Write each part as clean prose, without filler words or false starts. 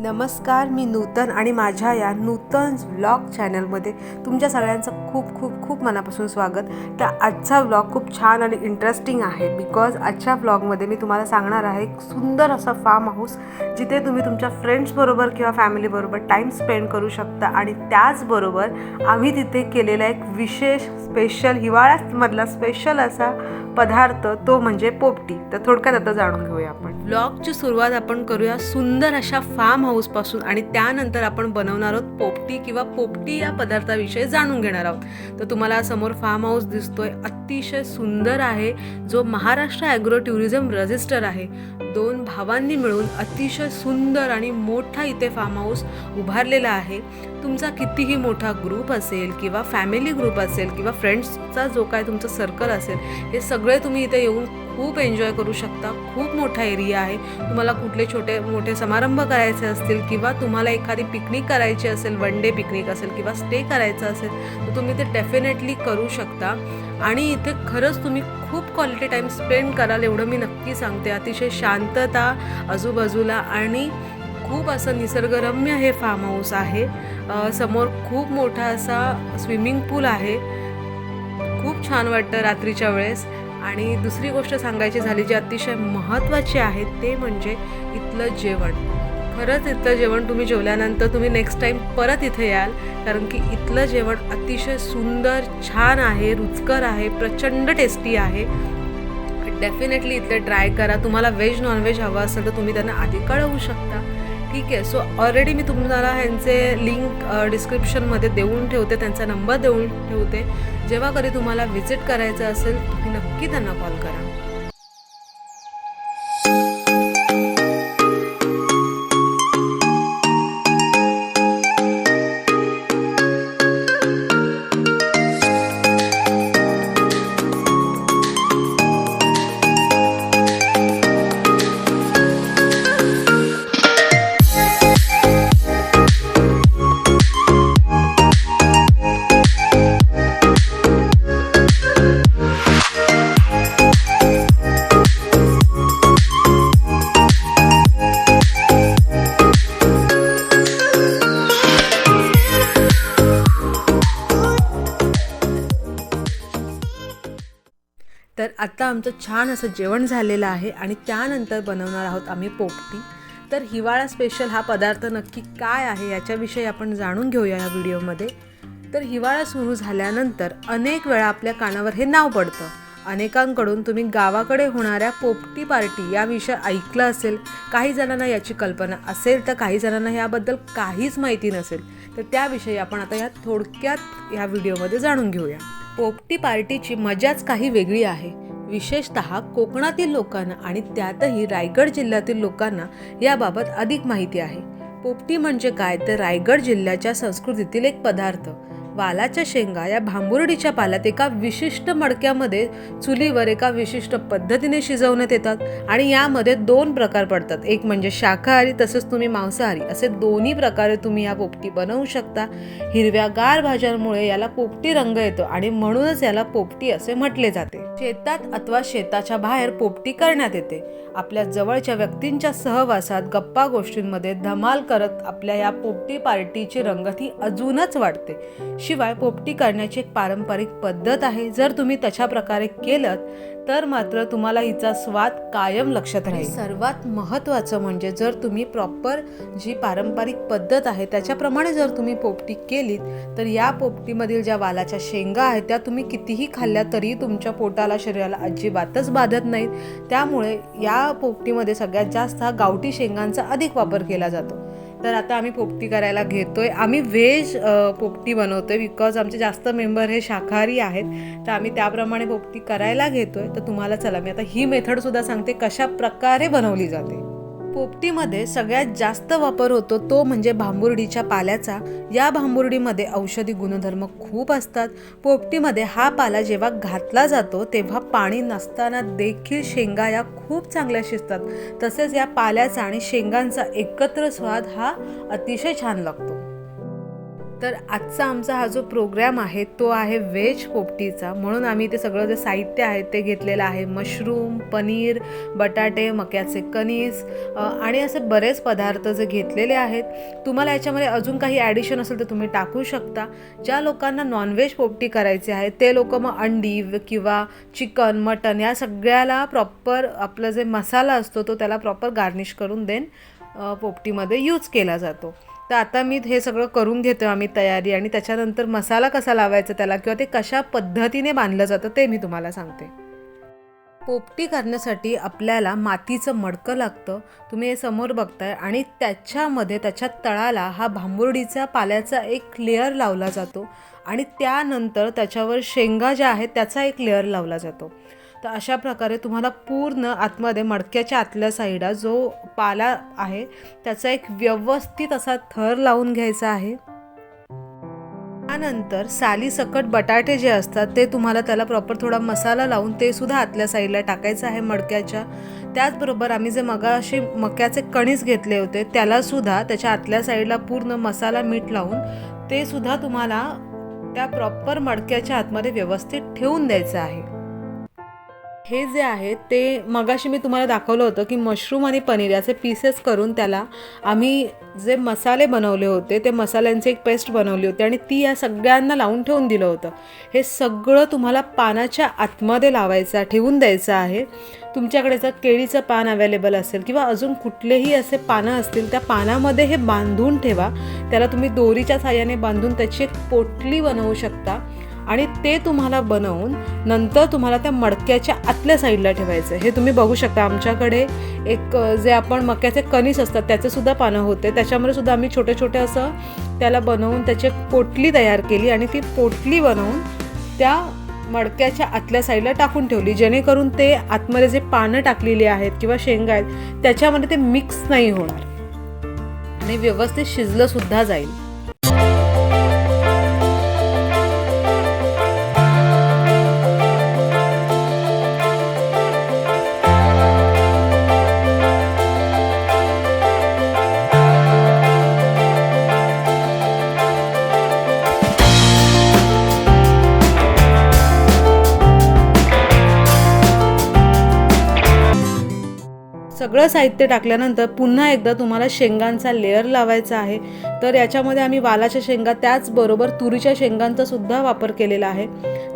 नमस्कार, मी नूतन आणि माझ्या या नूतन व्लॉग चॅनलमध्ये तुमच्या सगळ्यांचं खूप खूप खूप मनापासून स्वागत. तर आजचा व्लॉग खूप छान आणि इंटरेस्टिंग आहे बिकॉज आजच्या व्लॉगमध्ये मी तुम्हाला सांगणार आहे एक सुंदर असा फार्म हाऊस जिथे तुम्ही तुमच्या फ्रेंड्सबरोबर किंवा फॅमिलीबरोबर टाईम स्पेंड करू शकता. आणि त्याचबरोबर आम्ही तिथे केलेला एक विशेष स्पेशल हिवाळ्यामधला स्पेशल असा पदार्थ तो म्हणजे पोपटी. तर थोडक्यात आता जाणून घेऊया आपण. व्लॉगची सुरुवात आपण करूया सुंदर अशा फार्म हाऊसपासून आणि त्यानंतर आपण बनवणार आहोत पोपटी किंवा पोपटी या पदार्थाविषयी जाणून घेणार आहोत. तर तुम्हाला समोर फार्म हाऊस दिसतोय, अतिशय सुंदर आहे, जो महाराष्ट्र ॲग्रो टुरिझम रजिस्टर आहे. दोन भावांनी मिळून अतिशय सुंदर आणि मोठा इथे फार्म हाऊस उभारलेला आहे. तुमचा कितीही मोठा ग्रुप असेल किंवा फॅमिली ग्रुप असेल किंवा फ्रेंड्सचा जो काय तुमचं सर्कल असेल, हे सगळे तुम्ही इथे येऊन खूप एन्जॉय करू शकता. खूप मोठा एरिया आहे. तुम्हाला कुठले छोटे मोठे समारंभ करायचे असतील किंवा तुम्हाला एखादी पिकनिक करायची असेल, वन डे पिकनिक असेल किंवा स्टे करायचं असेल तर तुम्ही ते डेफिनेटली करू शकता. आणि इथे खरंच तुम्ही खूप क्वालिटी टाईम स्पेंड कराल एवढं मी नक्की सांगते. अतिशय शांतता आजूबाजूला आणि खूप असं निसर्गरम्य हे फार्म हाऊस आहे. समोर खूप मोठा असा स्विमिंग पूल आहे. खूप छान वाटतं रात्रीच्या वेळेस. आणि दुसरी गोष्ट सांगायची झाली जी अतिशय महत्त्वाची आहे ते म्हणजे इथलं जेवण. खरंच इथलं जेवण तुम्ही जेवल्यानंतर तुम्ही नेक्स्ट टाईम परत इथे याल, कारण की इथलं जेवण अतिशय सुंदर, छान आहे, रुचकर आहे, प्रचंड टेस्टी आहे. डेफिनेटली इथलं ट्राय करा. तुम्हाला व्हेज नॉनव्हेज हवं असेल तर तुम्ही त्यांना आधी कळवू शकता. ठीक आहे. सो ऑलरेडी मी तुम्हाला ह्यांचे लिंक डिस्क्रिप्शनमध्ये देऊन ठेवते, त्यांचा नंबर देऊन ठेवते. जेव्हा कधी तुम्हाला व्हिजिट करायचं असेल तुम्ही नक्की त्यांना कॉल करा. तर आता आमचं छान असं जेवण झालेलं आहे आणि त्यानंतर बनवणार आहोत आम्ही पोपटी. तर हिवाळा स्पेशल हा पदार्थ नक्की काय आहे याच्याविषयी आपण जाणून घेऊया या व्हिडिओमध्ये. तर हिवाळा सुरू झाल्यानंतर अनेक वेळा आपल्या कानावर हे नाव पडतं. अनेकांकडून तुम्ही गावाकडे होणाऱ्या पोपटी पार्टी या विषय ऐकलं असेल. काही जणांना याची कल्पना असेल तर काही जणांना याबद्दल काहीच माहिती नसेल. तर त्याविषयी आपण आता या थोडक्यात या व्हिडिओमध्ये जाणून घेऊया. पोपटी पार्टीची मजाच काही वेगळी आहे. विशेषतः कोकणातील लोकांना आणि त्यातही रायगड जिल्ह्यातील लोकांना याबाबत अधिक माहिती आहे. पोपटी म्हणजे काय तर रायगड जिल्ह्याच्या संस्कृतीतील एक पदार्थ. वालाच्या शेंगा या भांबुर्डीच्या पाल्यात एका विशिष्ट मडक्यामध्ये चुलीवर एका विशिष्ट पद्धतीने शिजवण्यात येतात. आणि यामध्ये दोन प्रकार पडतात, एक म्हणजे शाकाहारी तसंच तुम्ही मांसाहारी, असे दोन्ही प्रकारे तुम्ही या पोपटी बनवू शकता. हिरव्यागार भाज्यांमुळे याला पोपटी रंग येतो आणि म्हणूनच याला पोपटी असे म्हटले जाते. शेतात अथवा शेताच्या बाहेर पोपटी करण्यात येते. आपल्या जवळच्या व्यक्तींच्या सहवासात गप्पा गोष्टींमध्ये धमाल करत आपल्या या पोपटी पार्टीची रंगत ही अजूनच वाढते. शिवाय पोपटी करण्याची एक पारंपरिक पद्धत आहे. जर तुम्ही तशा प्रकारे केलं तर मात्र तुम्हाला हिचा स्वाद कायम लक्षात राहील. सर्वात महत्त्वाचं म्हणजे जर तुम्ही प्रॉपर जी पारंपरिक पद्धत आहे त्याच्याप्रमाणे जर तुम्ही पोपटी केलीत तर या पोपटीमधील ज्या वालाच्या शेंगा आहेत त्या तुम्ही कितीही खाल्ल्या तरी तुमच्या पोटाला, शरीराला अजिबातच बाधत नाहीत. त्यामुळे या पोपटीमध्ये सगळ्यात जास्त गावठी शेंगांचा अधिक वापर केला जातो. तर आता आम्ही पोपटी करायला घेतोय. आम्ही व्हेज पोपटी बनवतोय बिकॉज आमचे जास्त मेंबर हे शाकाहारी आहेत. तर आम्ही त्याप्रमाणे पोपटी करायला घेतोय. तर तुम्हाला चला मी आता ही मेथडसुद्धा सांगते कशा प्रकारे बनवली जाते. पोपटीमध्ये सगळ्यात जास्त वापर होतो तो म्हणजे भांबुर्डीच्या पाल्याचा. या भांबुर्डीमध्ये औषधी गुणधर्म खूप असतात. पोपटीमध्ये हा पाला जेव्हा घातला जातो तेव्हा पाणी नसताना देखील शेंगा या खूप चांगल्या शिजतात. तसेच या पाल्याचा आणि शेंगांचा एकत्र स्वाद हा अतिशय छान लागतो. तर आजचा आमचा हा जो प्रोग्राम आहे तो आहे व्हेज पोपटीचा, म्हणून आम्ही ते सगळं जे साहित्य आहे ते घेतलेलं आहे. मशरूम, पनीर, बटाटे, मक्याचे कणीस आणि असे बरेच पदार्थ जे घेतलेले आहेत. तुम्हाला याच्यामध्ये अजून काही ॲडिशन असेल तर तुम्ही टाकू शकता. ज्या लोकांना नॉनव्हेज पोपटी करायची आहे ते लोक मग अंडी किंवा चिकन, मटन या सगळ्याला प्रॉपर आपला जे मसाला असतो तो त्याला प्रॉपर गार्निश करून देन पोपटीमध्ये यूज केला जातो. तर आता मी हे सगळं करून घेतो आम्ही तयारी, आणि त्याच्यानंतर मसाला कसा लावायचा त्याला किंवा ते कशा पद्धतीने बांधलं जातं ते मी तुम्हाला सांगते. पोपटी करण्यासाठी आपल्याला मातीचं मडकं लागतं, तुम्ही हे समोर बघताय, आणि त्याच्यामध्ये त्याच्या तळाला हा भांबुर्डीचा पाल्याचा एक लेअर लावला जातो आणि त्यानंतर त्याच्यावर शेंगा ज्या आहेत त्याचा एक लेअर लावला जातो. तर अशा प्रकारे तुम्हाला पूर्ण आतमध्ये मडक्याच्या आतल्या साईडला जो पाला आहे त्याचा एक व्यवस्थित असा थर लावून घ्यायचा आहे. त्यानंतर सालीसकट बटाटे जे असतात ते तुम्हाला त्याला प्रॉपर थोडा मसाला लावून ते सुद्धा आतल्या साईडला टाकायचं आहे मडक्याच्या. त्याचबरोबर आम्ही जे मगाशी मक्याचे कणीस घेतले होते त्यालासुद्धा त्याच्या आतल्या साईडला पूर्ण मसाला मीठ लावून ते सुद्धा तुम्हाला त्या प्रॉपर मडक्याच्या आतमध्ये व्यवस्थित ठेवून द्यायचं आहे. हे जे आहे ते मगाशी मी तुम्हाला दाखवलं होतं की मशरूम आणि पनीर याचे पीसेस करून त्याला आम्ही जे मसाले बनवले होते ते मसाल्यांची एक पेस्ट बनवली होती आणि ती या सगळ्यांना लावून ठेवून दिलं होतं. हे सगळं तुम्हाला पानाच्या आतमध्ये लावायचं ठेवून द्यायचं आहे. तुमच्याकडे जर केळीचं पान अवेलेबल असेल किंवा अजून कुठलेही असे पानं असतील त्या पानामध्ये हे बांधून ठेवा. त्याला तुम्ही दोरीच्या साहाय्याने बांधून त्याची एक पोटली बनवू शकता आणि ते तुम्हाला बनवून नंतर तुम्हाला त्या मडक्याच्या आतल्या साईडला ठेवायचं. हे तुम्ही बघू शकता आमच्याकडे एक जे आपण मक्याचे कणीस असतात त्याचे सुद्धा पानं होते, त्याच्यामध्ये सुद्धा आम्ही छोटे छोटे असं त्याला बनवून त्याची पोटली तयार केली आणि ती पोटली बनवून त्या मडक्याच्या आतल्या साईडला टाकून ठेवली, जेणेकरून ते आतमध्ये जे पानं टाकलेली आहेत किंवा शेंगा आहेत त्याच्यामध्ये ते मिक्स नाही होणार आणि व्यवस्थित शिजलं सुद्धा जाईल. सगळं साहित्य टाकल्यानंतर पुन्हा एकदा तुम्हाला शेंगांचा लेअर लावायचा आहे. तर याच्यामध्ये आम्ही वालाच्या शेंगा त्याचबरोबर तुरीच्या शेंगांचा सुद्धा वापर केलेला आहे.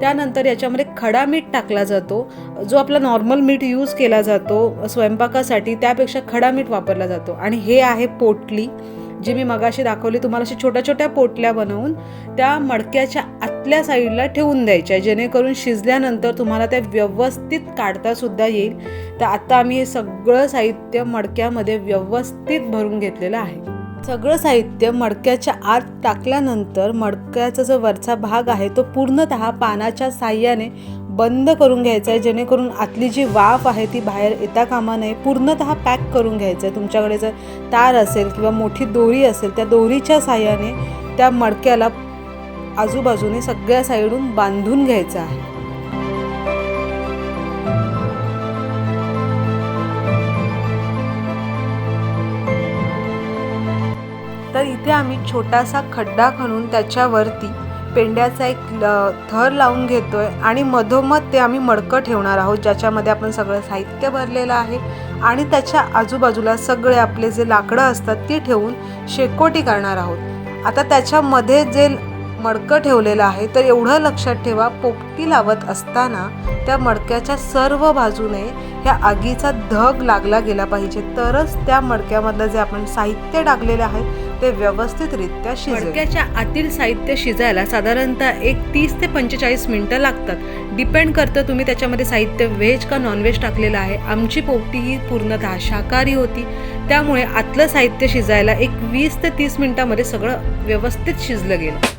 त्यानंतर याच्यामध्ये खडा मीठ टाकला जातो, जो आपला नॉर्मल मीठ यूज केला जातो स्वयंपाकासाठी त्यापेक्षा खडा मीठ वापरला जातो. आणि हे आहे पोटली जी मी मगाशी दाखवली तुम्हाला, अशी छोट्या छोट्या पोटल्या बनवून त्या मडक्याच्या आतल्या साईडला ठेवून द्यायच्या, जेणेकरून शिजल्यानंतर तुम्हाला त्या व्यवस्थित काढता सुद्धा येईल. तर आता आम्ही हे सगळं साहित्य मडक्यामध्ये व्यवस्थित भरून घेतलेलं आहे. सगळं साहित्य मडक्याच्या आत टाकल्यानंतर मडक्याचा जो वरचा भाग आहे तो पूर्णतः पानाच्या साहाय्याने बंद करून घ्यायचा आहे, जेणेकरून आतली जी वाफ आहे ती बाहेर येता कामा नये. पूर्णतः पॅक करून घ्यायचं आहे. तुमच्याकडे जर तार असेल किंवा मोठी दोरी असेल त्या दोरीच्या साहाय्याने त्या मडक्याला आजूबाजूने सगळ्या साईडून बांधून घ्यायचं आहे. तर इथे आम्ही छोटासा खड्डा खणून त्याच्यावरती पेंड्याचा एक थर लावून घेतोय आणि मधोमध ते आम्ही मडकं ठेवणार आहोत, ज्याच्यामध्ये आपण सगळं साहित्य भरलेलं आहे. आणि त्याच्या आजूबाजूला सगळे आपले जे लाकडं असतात ती ठेवून शेकोटी करणार आहोत. आता त्याच्यामध्ये जे मडकं ठेवलेलं आहे तर एवढं लक्षात ठेवा, पोपटी लावत असताना त्या मडक्याच्या सर्व बाजूने ह्या आगीचा धग लागला गेला पाहिजे, तरच त्या मडक्यामधलं जे आपण साहित्य टाकलेलं आहे ते व्यवस्थितरित्या शिजेल. मडक्याच्या आतील साहित्य शिजायला साधारणतः 30 ते 45 मिनिटं लागतात. डिपेंड करतं तुम्ही त्याच्यामध्ये साहित्य व्हेज का नॉनव्हेज टाकलेलं आहे. आमची पोपटी ही पूर्णतः शाकाहारी होती, त्यामुळे आतलं साहित्य शिजायला 20 ते 30 मिनिटांमध्ये सगळं व्यवस्थित शिजलं गेलं.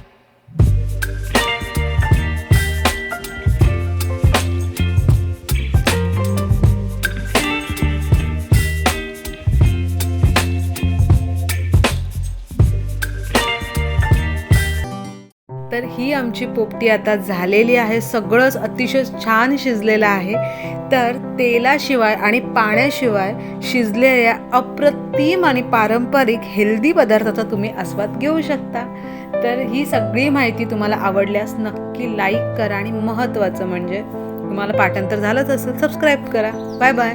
तर ही आमची पोपटी आता झालेली आहे. सगळंच अतिशय छान शिजलेलं आहे. तर तेलाशिवाय आणि पाण्याशिवाय शिजलेल्या अप्रतिम आणि पारंपरिक हेल्दी पदार्थाचा तुम्ही आस्वाद घेऊ शकता. तर ही सगळी माहिती तुम्हाला आवडल्यास नक्की लाईक करा आणि महत्त्वाचं म्हणजे तुम्हाला पाठांतर झालंच असेल सबस्क्राईब करा. Bye bye.